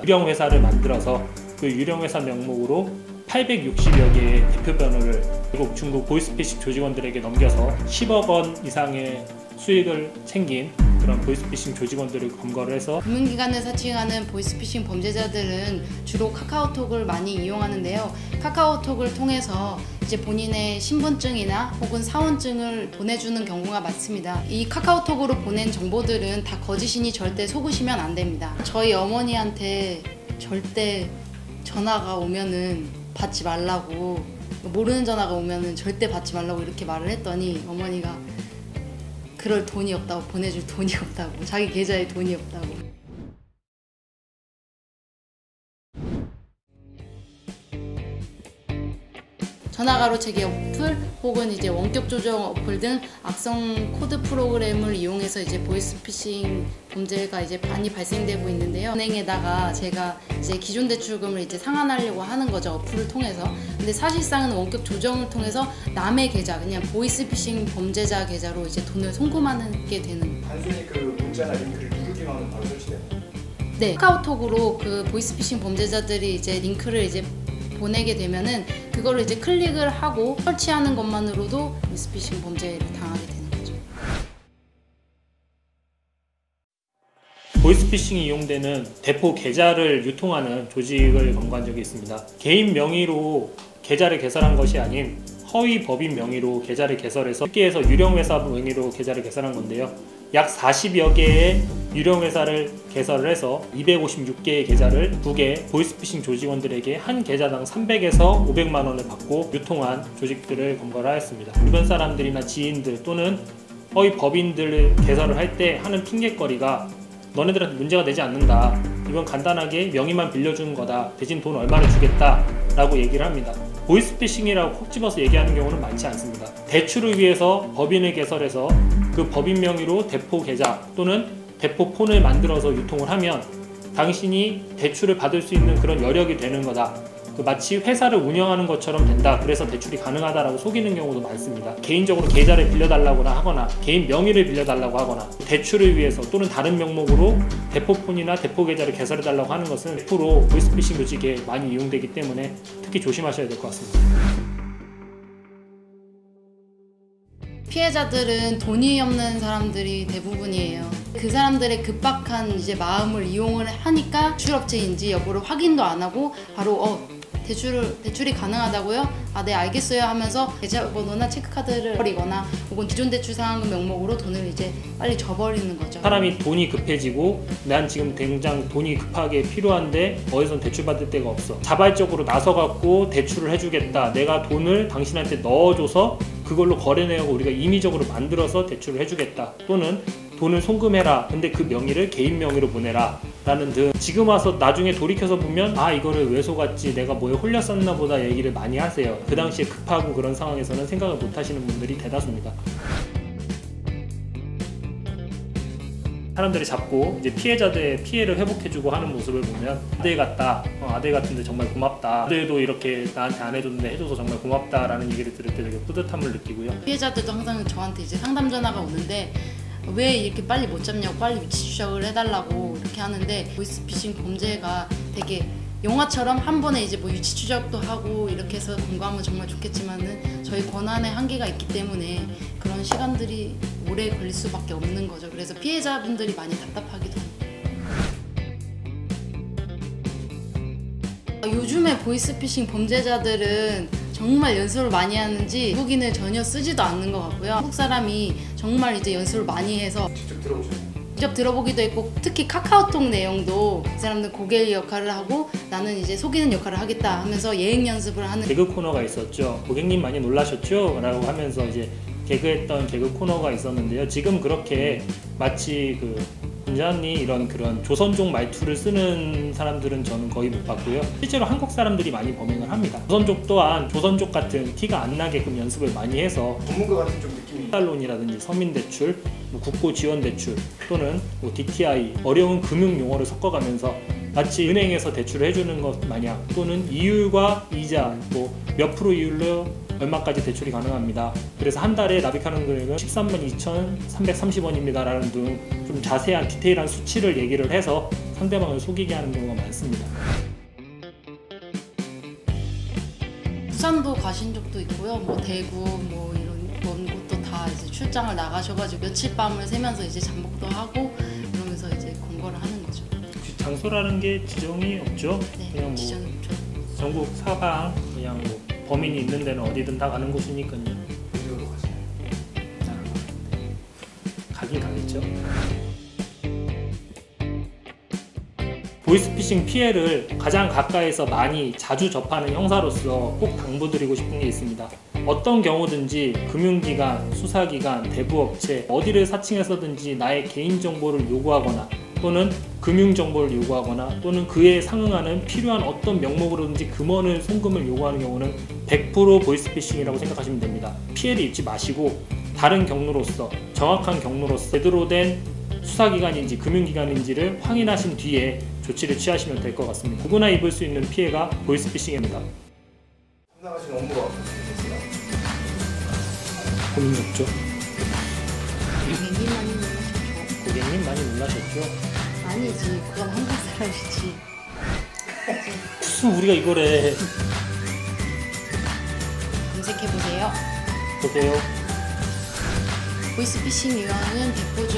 유령 회사를 만들어서 그 유령 회사 명목으로 860여 개의 대표 번호를 미국, 중국 보이스피싱 조직원들에게 넘겨서 10억 원 이상의 수익을 챙긴 그런 보이스피싱 조직원들을 검거를 해서 금융기관을 사칭하는 보이스피싱 범죄자들은 주로 카카오톡을 많이 이용하는데요. 카카오톡을 통해서 이제 본인의 신분증이나 혹은 사원증을 보내주는 경우가 많습니다. 이 카카오톡으로 보낸 정보들은 다 거짓이니 절대 속으시면 안 됩니다. 저희 어머니한테 절대 전화가 오면은 받지 말라고, 모르는 전화가 오면은 절대 받지 말라고 이렇게 말을 했더니 어머니가 그럴 돈이 없다고, 보내줄 돈이 없다고, 자기 계좌에 돈이 없다고. 전화 가로채기 어플 혹은 이제 원격 조정 어플 등 악성 코드 프로그램을 이용해서 이제 보이스피싱 범죄가 이제 많이 발생되고 있는데요. 은행에다가 제가 이제 기존 대출금을 이제 상환하려고 하는 거죠, 어플을 통해서. 근데 사실상은 원격 조정을 통해서 남의 계좌, 그냥 보이스피싱 범죄자 계좌로 이제 돈을 송금하게 되는. 단순히 그 문자나 링크를 누르기만 하면 바로 설치돼요? 네, 카카오톡으로 그 보이스피싱 범죄자들이 이제 링크를 이제 보내게 되면은 그거를 이제 클릭을 하고 설치하는 것만으로도 보이스피싱 범죄를 당하게 되는 거죠. 보이스피싱이 이용되는 대포 계좌를 유통하는 조직을 검거한 적이 있습니다. 개인 명의로 계좌를 개설한 것이 아닌 허위 법인 명의로 계좌를 개설해서 쉽게 해서 유령회사 명의로 계좌를 개설한 건데요. 약 40여 개의 유령회사를 개설을 해서 256개의 계좌를 2개 보이스피싱 조직원들에게 한 계좌당 300에서 500만 원을 받고 유통한 조직들을 검거를 하였습니다. 주변 사람들이나 지인들 또는 허위 법인들을 개설을 할 때 하는 핑계거리가 너네들한테 문제가 되지 않는다, 이건 간단하게 명의만 빌려주는 거다, 대신 돈 얼마를 주겠다 라고 얘기를 합니다. 보이스피싱이라고 콕 집어서 얘기하는 경우는 많지 않습니다. 대출을 위해서 법인을 개설해서 그 법인 명의로 대포 계좌 또는 대포 폰을 만들어서 유통을 하면 당신이 대출을 받을 수 있는 그런 여력이 되는 거다, 마치 회사를 운영하는 것처럼 된다, 그래서 대출이 가능하다라고 속이는 경우도 많습니다. 개인적으로 계좌를 빌려달라거나 하거나 개인 명의를 빌려달라고 하거나 대출을 위해서 또는 다른 명목으로 대포폰이나 대포계좌를 개설해달라고 하는 것은 100% 보이스피싱 조직에 많이 이용되기 때문에 특히 조심하셔야 될 것 같습니다. 피해자들은 돈이 없는 사람들이 대부분이에요. 그 사람들의 급박한 이제 마음을 이용을 하니까 대출업체인지 여부를 확인도 안 하고 바로 대출이 가능하다고요? 아, 네, 알겠어요 하면서 계좌번호나 체크카드를 버리거나 혹은 기존 대출 상환금 명목으로 돈을 이제 빨리 줘버리는 거죠. 사람이 돈이 급해지고 난 지금 당장 돈이 급하게 필요한데 어디선 대출 받을 데가 없어, 자발적으로 나서갖고 대출을 해주겠다, 내가 돈을 당신한테 넣어줘서 그걸로 거래 내역을 우리가 임의적으로 만들어서 대출을 해주겠다, 또는 돈을 송금해라, 근데 그 명의를 개인 명의로 보내라 라는 등 지금 와서 나중에 돌이켜서 보면 아, 이거를 왜 속았지, 내가 뭐에 홀렸었나 보다 얘기를 많이 하세요. 그 당시에 급하고 그런 상황에서는 생각을 못 하시는 분들이 대다수입니다. 사람들이 잡고 이제 피해자들의 피해를 회복해주고 하는 모습을 보면 아들 같다, 아들 같은데 정말 고맙다, 아들도 이렇게 나한테 안 해줬는데 해줘서 정말 고맙다 라는 얘기를 들을 때 되게 뿌듯함을 느끼고요. 피해자들도 항상 저한테 이제 상담 전화가 오는데 왜 이렇게 빨리 못 잡냐고, 빨리 위치 추적을 해달라고 이렇게 하는데, 보이스피싱 범죄가 되게 영화처럼 한 번에 이제 뭐 위치 추적도 하고 이렇게 해서 검거하면 정말 좋겠지만은 저희 권한의 한계가 있기 때문에 그런 시간들이 오래 걸릴 수밖에 없는 거죠. 그래서 피해자분들이 많이 답답하기도 합니다. 요즘에 보이스피싱 범죄자들은 정말 연습을 많이 하는지 외국인을 전혀 쓰지도 않는 것 같고요. 한국 사람이 정말 이제 연습을 많이 해서 직접 들어보셨나요? 직접 들어보기도 했고, 특히 카카오톡 내용도 그 사람들 고객 역할을 하고 나는 이제 속이는 역할을 하겠다 하면서 예행 연습을 하는 개그 코너가 있었죠. 고객님 많이 놀라셨죠? 라고 하면서 이제 개그했던 개그 코너가 있었는데요. 지금 그렇게 마치 분자니 이런 그런 조선족 말투를 쓰는 사람들은 저는 거의 못 봤고요. 실제로 한국 사람들이 많이 범행을 합니다. 조선족 또한 조선족 같은 티가 안 나게끔 연습을 많이 해서 전문가 같은 좀 느낌이 달론이라든지 서민대출, 국고지원대출 또는 DTI 어려운 금융 용어를 섞어가면서 마치 은행에서 대출을 해주는 것 마냥, 또는 이율과 이자 몇 프로 이율로 얼마까지 대출이 가능합니다. 그래서 한 달에 납입하는 금액은 132,330원입니다 라는 등 좀 자세한 디테일한 수치를 얘기를 해서 상대방을 속이게 하는 경우가 많습니다. 부산도 가신 적도 있고요. 뭐 대구 뭐 이런 먼 곳도 다 이제 출장을 나가셔가지고 며칠 밤을 새면서 이제 잠복도 하고 그러면서 이제 검거를 하는 거죠. 혹시 장소라는 게 지정이 없죠? 네, 그냥 뭐 지정이 없죠. 전국 사방 그냥 뭐 범인이 있는 데는 어디든 다 가는 곳이니까요. 어디로 가시나요? 가긴 가겠죠. 보이스피싱 피해를 가장 가까이서 많이 자주 접하는 형사로서 꼭 당부드리고 싶은 게 있습니다. 어떤 경우든지 금융기관, 수사기관, 대부업체 어디를 사칭해서든지 나의 개인정보를 요구하거나 또는 금융정보를 요구하거나 또는 그에 상응하는 필요한 어떤 명목으로든지 금원을 송금을 요구하는 경우는 100% 보이스피싱이라고 생각하시면 됩니다. 피해를 입지 마시고 다른 경로로서 정확한 경로로서 제대로 된 수사기관인지 금융기관인지를 확인하신 뒤에 조치를 취하시면 될 것 같습니다. 누구나 입을 수 있는 피해가 보이스피싱입니다. 담당하시는 업무가 어떻게 되세요? 고민이 없죠? 고객님 많이 놀라셨죠? 고객님 많이 놀라셨죠? 아니지, 그건 한국 사람이지. 무슨 우리가 이거래. 검색해보세요. 보세요. 보이스피싱 유형은 대표적